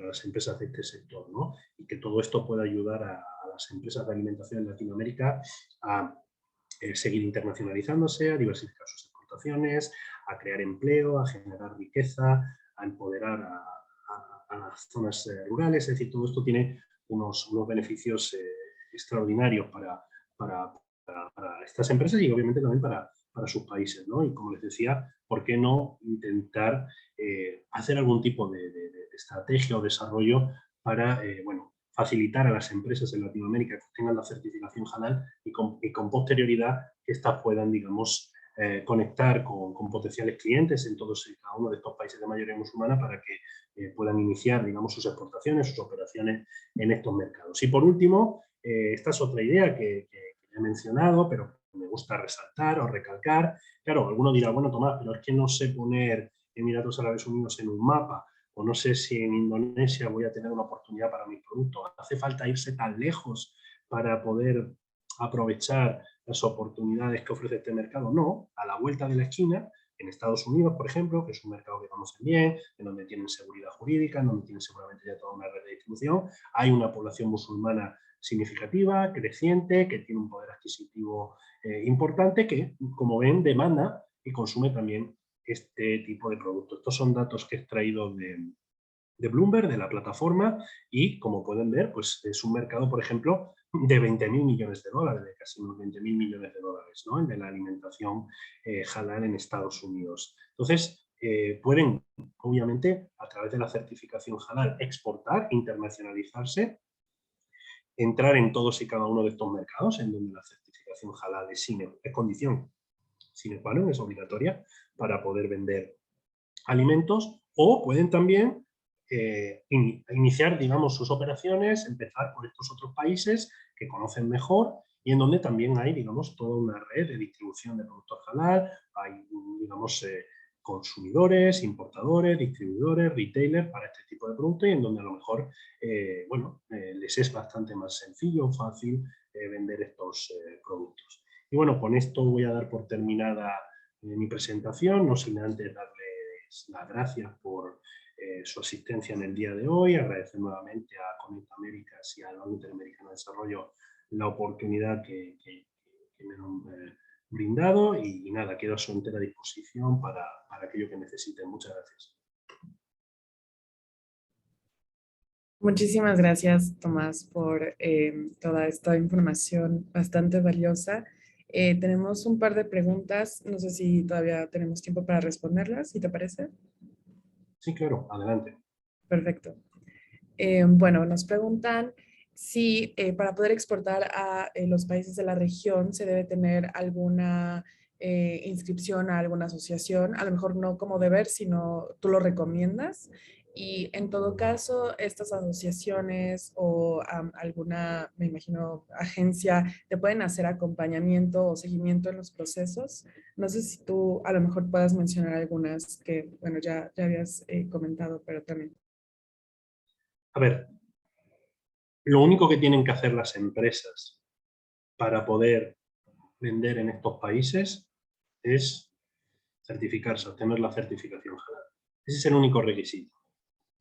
las empresas de este sector, ¿no? Y que todo esto pueda ayudar a las empresas de alimentación en Latinoamérica a seguir internacionalizándose, a diversificar sus exportaciones, a crear empleo, a generar riqueza, a empoderar a las zonas rurales. Es decir, todo esto tiene unos beneficios extraordinarios para estas empresas y obviamente también para sus países, ¿no? Y como les decía, ¿por qué no intentar hacer algún tipo de estrategia o desarrollo para, bueno, facilitar a las empresas en Latinoamérica que tengan la certificación halal y con posterioridad que éstas puedan, digamos, conectar con potenciales clientes en todos y cada uno de estos países de mayoría musulmana para que puedan iniciar, digamos, sus exportaciones, sus operaciones en estos mercados. Y por último, esta es otra idea que he mencionado, pero me gusta resaltar o recalcar. Claro, alguno dirá, bueno, Tomás, pero es que no sé poner Emiratos Árabes Unidos en un mapa, o no sé si en Indonesia voy a tener una oportunidad para mis productos. ¿Hace falta irse tan lejos para poder aprovechar las oportunidades que ofrece este mercado? No, a la vuelta de la esquina, en Estados Unidos, por ejemplo, que es un mercado que conocen bien, en donde tienen seguridad jurídica, en donde tienen seguramente ya toda una red de distribución, hay una población musulmana significativa, creciente, que tiene un poder adquisitivo importante, que, como ven, demanda y consume también este tipo de productos. Estos son datos que he extraído de Bloomberg, de la plataforma, y como pueden ver, pues es un mercado, por ejemplo, de 20.000 millones de dólares, de casi unos 20.000 millones de dólares, ¿no? De la alimentación halal en Estados Unidos. Entonces, pueden, obviamente, a través de la certificación halal, exportar, internacionalizarse, entrar en todos y cada uno de estos mercados en donde la certificación halal es condición sine qua non, es obligatoria para poder vender alimentos, o pueden también iniciar, digamos, sus operaciones, empezar por estos otros países que conocen mejor y en donde también hay, digamos, toda una red de distribución de productos halal, hay, digamos, consumidores, importadores, distribuidores, retailers para este tipo de productos y en donde a lo mejor, bueno, les es bastante más sencillo, fácil vender estos productos. Y bueno, con esto voy a dar por terminada mi presentación, no sin antes darles las gracias por su asistencia en el día de hoy, agradecer nuevamente a Connect Américas y al Banco Interamericano de Desarrollo la oportunidad que me han brindado y nada, quedo a su entera disposición para aquello que necesiten. Muchas gracias. Muchísimas gracias, Tomás, por toda esta información bastante valiosa. Tenemos un par de preguntas, no sé si todavía tenemos tiempo para responderlas, si te parece. Sí, claro, adelante. Perfecto. Bueno, nos preguntan si para poder exportar a los países de la región se debe tener alguna inscripción a alguna asociación, a lo mejor no como deber, sino tú lo recomiendas. Y en todo caso, estas asociaciones o alguna, me imagino, agencia, te pueden hacer acompañamiento o seguimiento en los procesos. No sé si tú a lo mejor puedas mencionar algunas que, bueno, ya habías comentado, pero también. A ver, lo único que tienen que hacer las empresas para poder vender en estos países es certificarse, obtener la certificación halal. Ese es el único requisito.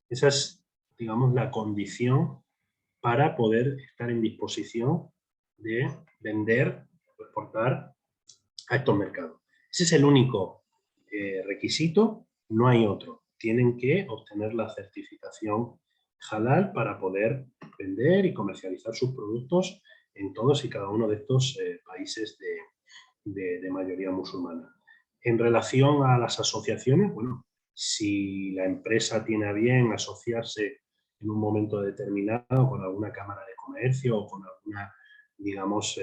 Esa es, digamos, la condición para poder estar en disposición de vender o exportar a estos mercados. Ese es el único requisito, no hay otro. Tienen que obtener la certificación halal para poder vender y comercializar sus productos en todos y cada uno de estos países de mayoría musulmana. En relación a las asociaciones, bueno, si la empresa tiene a bien asociarse en un momento determinado con alguna cámara de comercio o con alguna, digamos,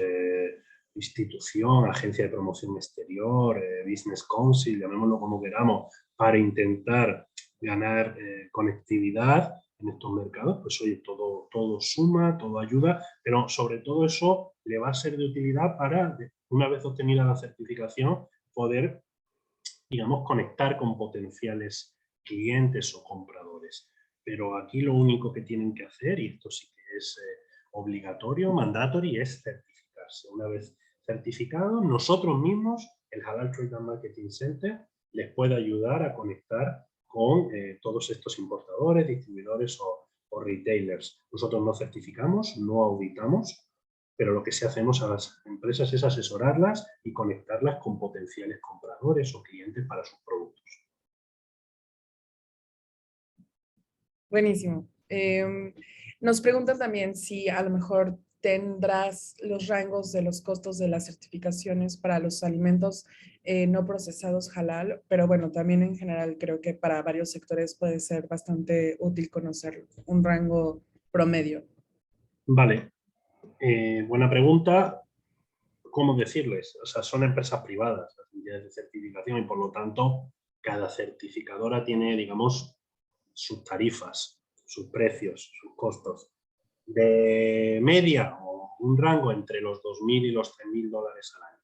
institución, agencia de promoción exterior, business council, llamémoslo como queramos, para intentar ganar conectividad en estos mercados, pues oye, todo suma, todo ayuda, pero sobre todo eso le va a ser de utilidad para, una vez obtenida la certificación, poder, digamos, conectar con potenciales clientes o compradores. Pero aquí lo único que tienen que hacer, y esto sí que es obligatorio, mandatorio, es certificarse. Una vez certificado, nosotros mismos, el Halal Trade and Marketing Center, les puede ayudar a conectar con todos estos importadores, distribuidores o retailers. Nosotros no certificamos, no auditamos, pero lo que sí hacemos a las empresas es asesorarlas y conectarlas con potenciales compradores o clientes para sus productos. Buenísimo. Nos preguntan también si a lo mejor tendrás los rangos de los costos de las certificaciones para los alimentos no procesados halal, pero bueno, también en general creo que para varios sectores puede ser bastante útil conocer un rango promedio. Vale, buena pregunta. ¿Cómo decirles? O sea, son empresas privadas, las entidades de certificación, y por lo tanto cada certificadora tiene, digamos, sus tarifas, sus precios, sus costos. De media o un rango entre los 2.000 y los 3.000 dólares al año.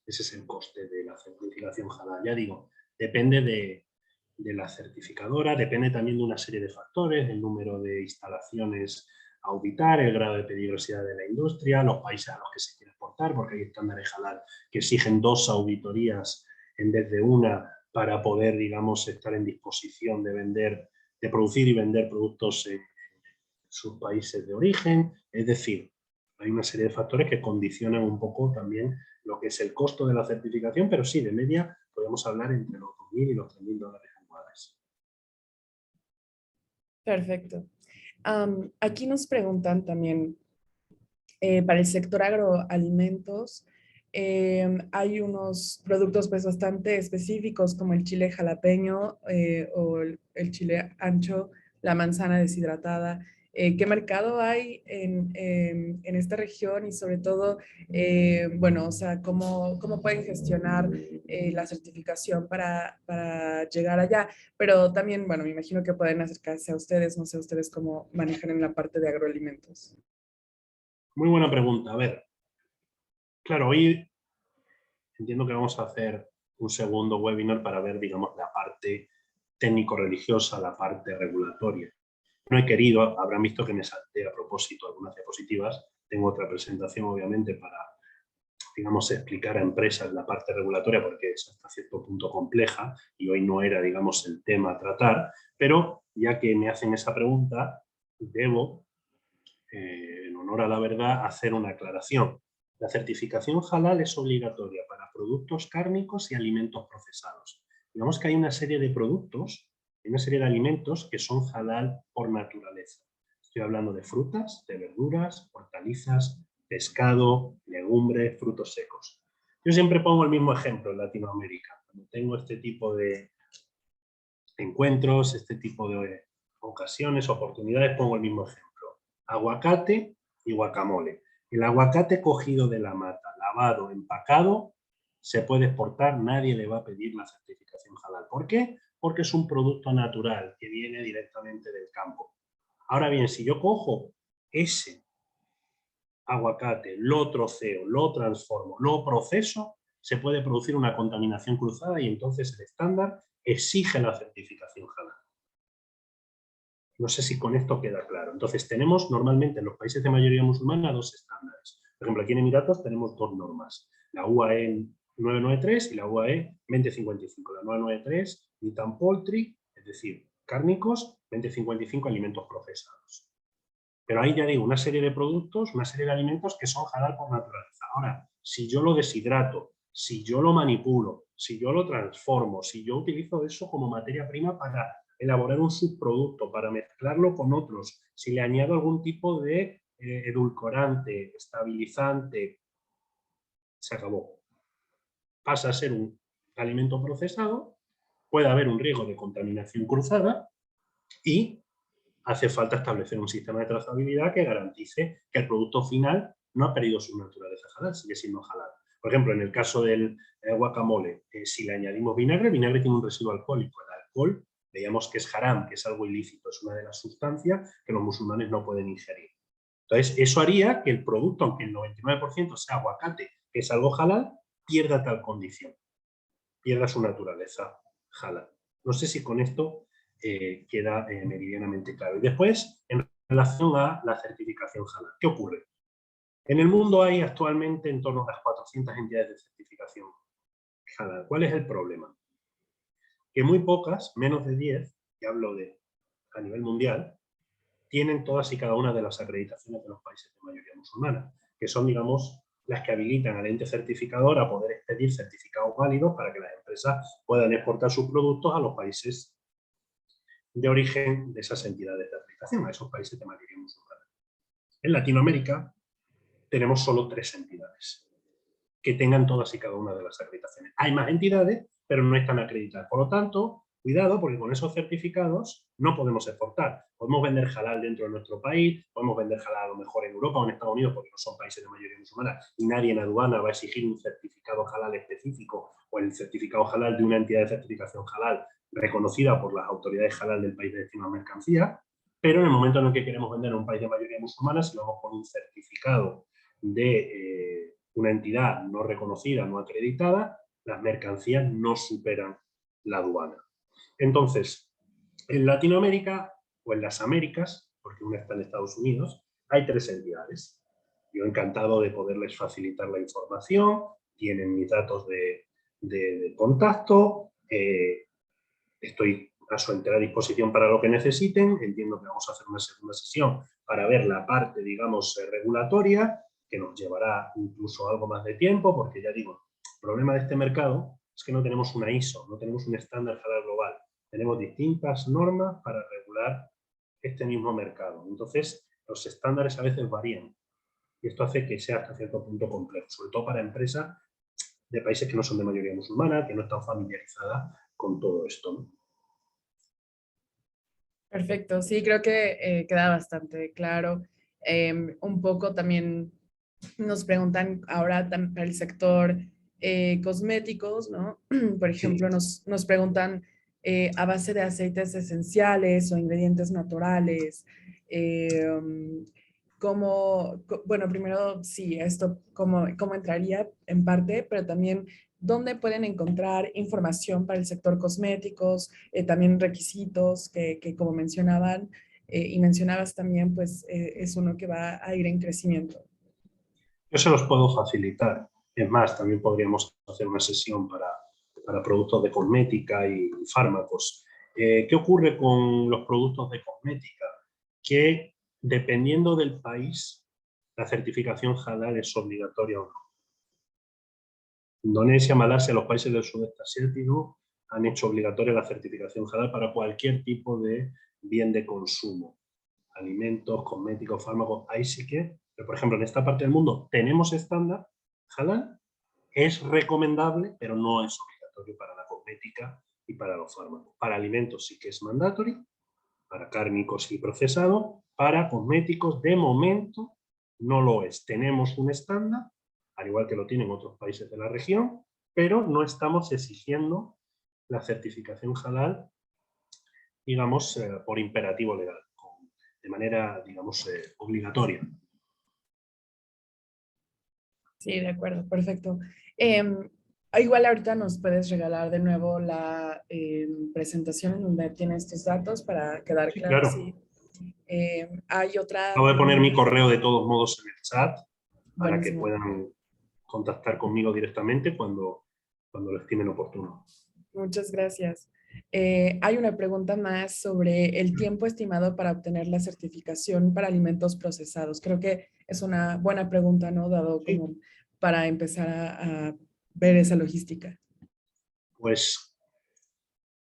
Ese es el coste de la certificación halal. Ya digo, depende de la certificadora, depende también de una serie de factores, el número de instalaciones a auditar, el grado de peligrosidad de la industria, los países a los que se quiere exportar, porque hay estándares halal que exigen 2 auditorías en vez de una para poder, digamos, estar en disposición de vender, de producir y vender productos en sus países de origen. Es decir, hay una serie de factores que condicionan un poco también lo que es el costo de la certificación, pero sí, de media podemos hablar entre los 2.000 y los 3.000 dólares anuales. Perfecto. Aquí nos preguntan también, para el sector agroalimentos, hay unos productos pues bastante específicos como el chile jalapeño o el chile ancho, la manzana deshidratada. ¿Qué mercado hay en esta región y sobre todo, bueno, o sea, cómo pueden gestionar la certificación para llegar allá? Pero también, bueno, me imagino que pueden acercarse a ustedes, no sé ustedes cómo manejan en la parte de agroalimentos. Muy buena pregunta. A ver, claro, hoy entiendo que vamos a hacer un segundo webinar para ver, digamos, la parte técnico-religiosa, la parte regulatoria. No he querido, habrán visto que me salté a propósito algunas diapositivas. Tengo otra presentación, obviamente, para, digamos, explicar a empresas la parte regulatoria, porque es hasta cierto punto compleja y hoy no era, digamos, el tema a tratar, pero ya que me hacen esa pregunta, debo, en honor a la verdad, hacer una aclaración. La certificación halal es obligatoria para productos cárnicos y alimentos procesados. Digamos que hay una serie de productos, una serie de alimentos que son halal por naturaleza. Estoy hablando de frutas, de verduras, hortalizas, pescado, legumbres, frutos secos. Yo siempre pongo el mismo ejemplo en Latinoamérica. Cuando tengo este tipo de encuentros, este tipo de ocasiones, oportunidades, pongo el mismo ejemplo. Aguacate y guacamole. El aguacate cogido de la mata, lavado, empacado, se puede exportar, nadie le va a pedir la certificación halal. ¿Por qué? Porque es un producto natural que viene directamente del campo. Ahora bien, si yo cojo ese aguacate, lo troceo, lo transformo, lo proceso, se puede producir una contaminación cruzada y entonces el estándar exige la certificación halal. No sé si con esto queda claro. Entonces tenemos normalmente en los países de mayoría musulmana 2 estándares. Por ejemplo, aquí en Emiratos tenemos 2 normas. La UAE 993 y la UAE 2055. La 993, meat and poultry, es decir, cárnicos, 2055, alimentos procesados. Pero ahí ya digo, una serie de productos, una serie de alimentos que son halal por naturaleza. Ahora, si yo lo deshidrato, si yo lo manipulo, si yo lo transformo, si yo utilizo eso como materia prima para elaborar un subproducto, para mezclarlo con otros, si le añado algún tipo de edulcorante, estabilizante, se acabó. Pasa a ser un alimento procesado, puede haber un riesgo de contaminación cruzada y hace falta establecer un sistema de trazabilidad que garantice que el producto final no ha perdido su naturaleza halal, sigue siendo halal. Por ejemplo, en el caso del guacamole, si le añadimos vinagre, el vinagre tiene un residuo alcohólico. El alcohol, veíamos que es haram, que es algo ilícito, es una de las sustancias que los musulmanes no pueden ingerir. Entonces, eso haría que el producto, aunque el 99% sea aguacate, que es algo halal, pierda tal condición, pierda su naturaleza halal. No sé si con esto queda meridianamente claro. Y después, en relación a la certificación halal, ¿qué ocurre? En el mundo hay actualmente en torno a las 400 entidades de certificación halal. ¿Cuál es el problema? Que muy pocas, menos de 10, que hablo de a nivel mundial, tienen todas y cada una de las acreditaciones de los países de mayoría musulmana, que son, digamos, las que habilitan al ente certificador a poder expedir certificados válidos para que las empresas puedan exportar sus productos a los países de origen de esas entidades de aplicación, a esos países de mayoría musulmana. En Latinoamérica tenemos solo 3 entidades que tengan todas y cada una de las acreditaciones. Hay más entidades, pero no están acreditadas. Por lo tanto, cuidado, porque con esos certificados no podemos exportar. Podemos vender halal dentro de nuestro país, podemos vender halal a lo mejor en Europa o en Estados Unidos, porque no son países de mayoría musulmana, y nadie en aduana va a exigir un certificado halal específico o el certificado halal de una entidad de certificación halal reconocida por las autoridades halal del país de destino de mercancía, pero en el momento en el que queremos vender en un país de mayoría musulmana, si vamos con un certificado de una entidad no reconocida, no acreditada, las mercancías no superan la aduana. Entonces, en Latinoamérica o en las Américas, porque una está en Estados Unidos, hay 3 entidades. Yo encantado de poderles facilitar la información, tienen mis datos de contacto, estoy a su entera disposición para lo que necesiten. Entiendo que vamos a hacer una segunda sesión para ver la parte, digamos, regulatoria, que nos llevará incluso algo más de tiempo, porque ya digo, el problema de este mercado es que no tenemos una ISO, no tenemos un estándar halal global. Tenemos distintas normas para regular este mismo mercado. Entonces, los estándares a veces varían. Y esto hace que sea hasta cierto punto complejo, sobre todo para empresas de países que no son de mayoría musulmana, que no están familiarizadas con todo esto, ¿no? Perfecto, sí, creo que queda bastante claro. Un poco también nos preguntan ahora para el sector cosméticos, ¿no? Por ejemplo, Sí. nos preguntan a base de aceites esenciales o ingredientes naturales. Bueno, primero, sí, esto cómo entraría en parte, pero también dónde pueden encontrar información para el sector cosméticos, también requisitos que como mencionaban y mencionabas también, pues es uno que va a ir en crecimiento. Yo se los puedo facilitar. Es más, también podríamos hacer una sesión para productos de cosmética y fármacos. ¿Qué ocurre con los productos de cosmética? Que dependiendo del país, la certificación halal es obligatoria o no. Indonesia, Malasia, los países del sudeste asiático han hecho obligatoria la certificación halal para cualquier tipo de bien de consumo. Alimentos, cosméticos, fármacos, ahí sí que, pero por ejemplo, en esta parte del mundo tenemos estándar halal, es recomendable, pero no es obligatorio para la cosmética y para los fármacos. Para alimentos sí que es mandatorio, para cárnicos y procesados, para cosméticos de momento no lo es. Tenemos un estándar, al igual que lo tienen otros países de la región, pero no estamos exigiendo la certificación halal, digamos, por imperativo legal, de manera, digamos, obligatoria. Sí, de acuerdo, perfecto. Igual ahorita nos puedes regalar de nuevo la presentación en donde tiene estos datos para quedar Sí, claro claro. si hay otra Acabo de poner mi pregunta. correo de todos modos en el chat para que Buenísimo. puedan contactar conmigo directamente cuando lo estimen oportuno. Muchas gracias. Hay una pregunta más sobre el tiempo estimado para obtener la certificación para alimentos procesados. Creo que es una buena pregunta, ¿no? Dado Sí, como para empezar a ver esa logística. pues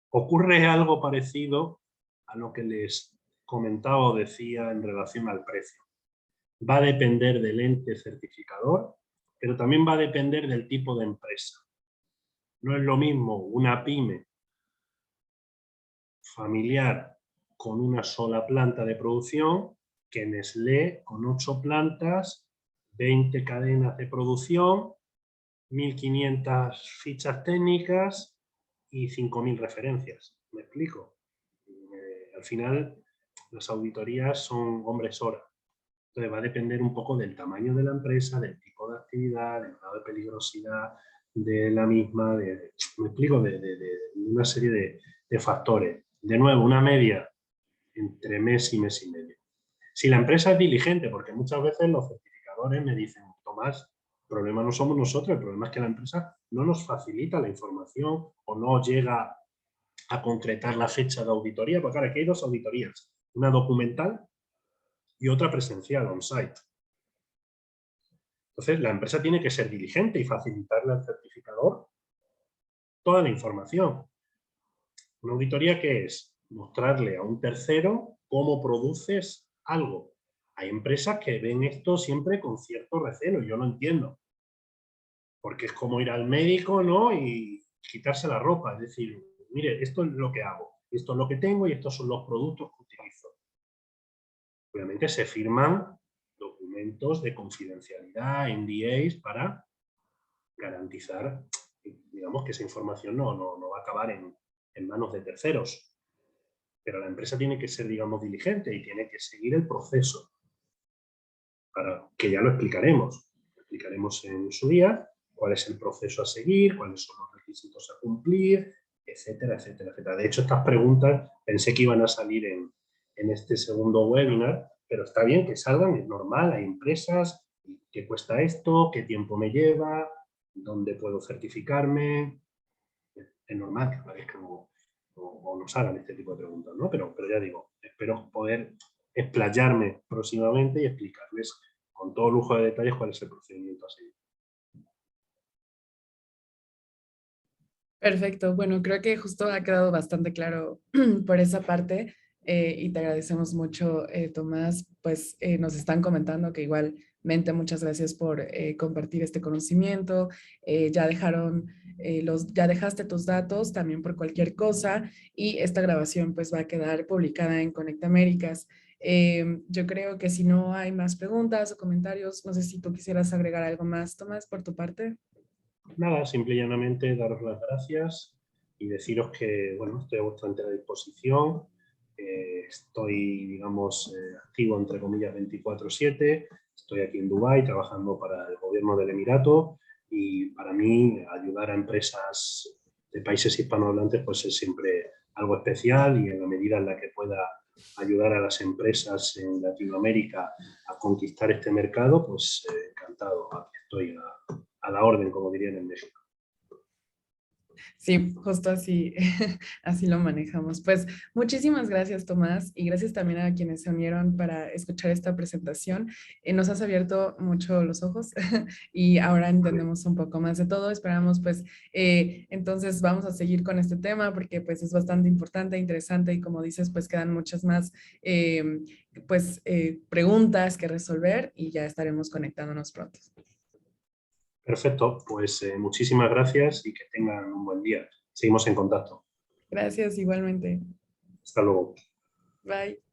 ocurre algo parecido a lo que les comentaba o decía en relación al precio. Va a depender del ente certificador, pero también va a depender del tipo de empresa. No es lo mismo una pyme familiar con una sola planta de producción que Nestlé con 8 plantas, 20 cadenas de producción, 1.500 fichas técnicas y 5.000 referencias. ¿Me explico? Al final, las auditorías son hombres hora. Entonces va a depender un poco del tamaño de la empresa, del tipo de actividad, del grado de peligrosidad de la misma, me explico, de una serie de factores. De nuevo, una media entre mes y mes y medio. Si la empresa es diligente, porque muchas veces los certificadores me dicen, Tomás, el problema no somos nosotros, el problema es que la empresa no nos facilita la información o no llega a concretar la fecha de auditoría, porque claro, aquí hay 2 auditorías, una documental y otra presencial, on-site. Entonces, la empresa tiene que ser diligente y facilitarle al certificador toda la información. ¿Una auditoría qué es? Mostrarle a un tercero cómo produces algo. hay empresas que ven esto siempre con cierto recelo, yo lo entiendo. Porque es como ir al médico, ¿no? Y quitarse la ropa, es decir, mire, esto es lo que hago, esto es lo que tengo y estos son los productos que utilizo. Obviamente se firman documentos de confidencialidad, NDAs, para garantizar, digamos, que esa información no va a acabar en manos de terceros. Pero la empresa tiene que ser, digamos, diligente y tiene que seguir el proceso, para que ya lo explicaremos. Lo explicaremos en su día, cuál es el proceso a seguir, cuáles son los requisitos a cumplir, etcétera, etcétera, etcétera. De hecho, estas preguntas pensé que iban a salir en este segundo webinar, pero está bien que salgan, es normal, hay empresas, ¿qué cuesta esto? ¿Qué tiempo me lleva? ¿Dónde puedo certificarme? Es normal que aparezcan o nos hagan este tipo de preguntas, ¿no? Pero ya digo, espero poder explayarme próximamente y explicarles con todo lujo de detalles cuál es el procedimiento a seguir. Perfecto, bueno, creo que justo ha quedado bastante claro por esa parte y te agradecemos mucho, Tomás, pues nos están comentando que igualmente muchas gracias por compartir este conocimiento, ya dejaron ya dejaste tus datos también por cualquier cosa y esta grabación pues va a quedar publicada en Conecta Américas. Yo creo que si no hay más preguntas o comentarios, no sé si tú quisieras agregar algo más, Tomás, por tu parte. Nada, simple y llanamente daros las gracias y deciros que, bueno, estoy a vuestra entera disposición. Estoy, digamos, activo, entre comillas, 24/7. Estoy aquí en Dubái trabajando para el gobierno del Emirato y para mí ayudar a empresas de países hispanohablantes pues es siempre algo especial y en la medida en la que pueda ayudar a las empresas en Latinoamérica a conquistar este mercado, pues encantado. Aquí estoy a la orden, como dirían en México. Sí, justo así, así lo manejamos. Pues muchísimas gracias, Tomás, y gracias también a quienes se unieron para escuchar esta presentación. Nos has abierto mucho los ojos y ahora entendemos un poco más de todo. Esperamos, pues, entonces vamos a seguir con este tema porque, pues, es bastante importante, interesante y como dices, pues, quedan muchas más, preguntas que resolver y ya estaremos conectándonos pronto. Perfecto, pues muchísimas gracias y que tengan un buen día. Seguimos en contacto. Gracias igualmente. Hasta luego. Bye.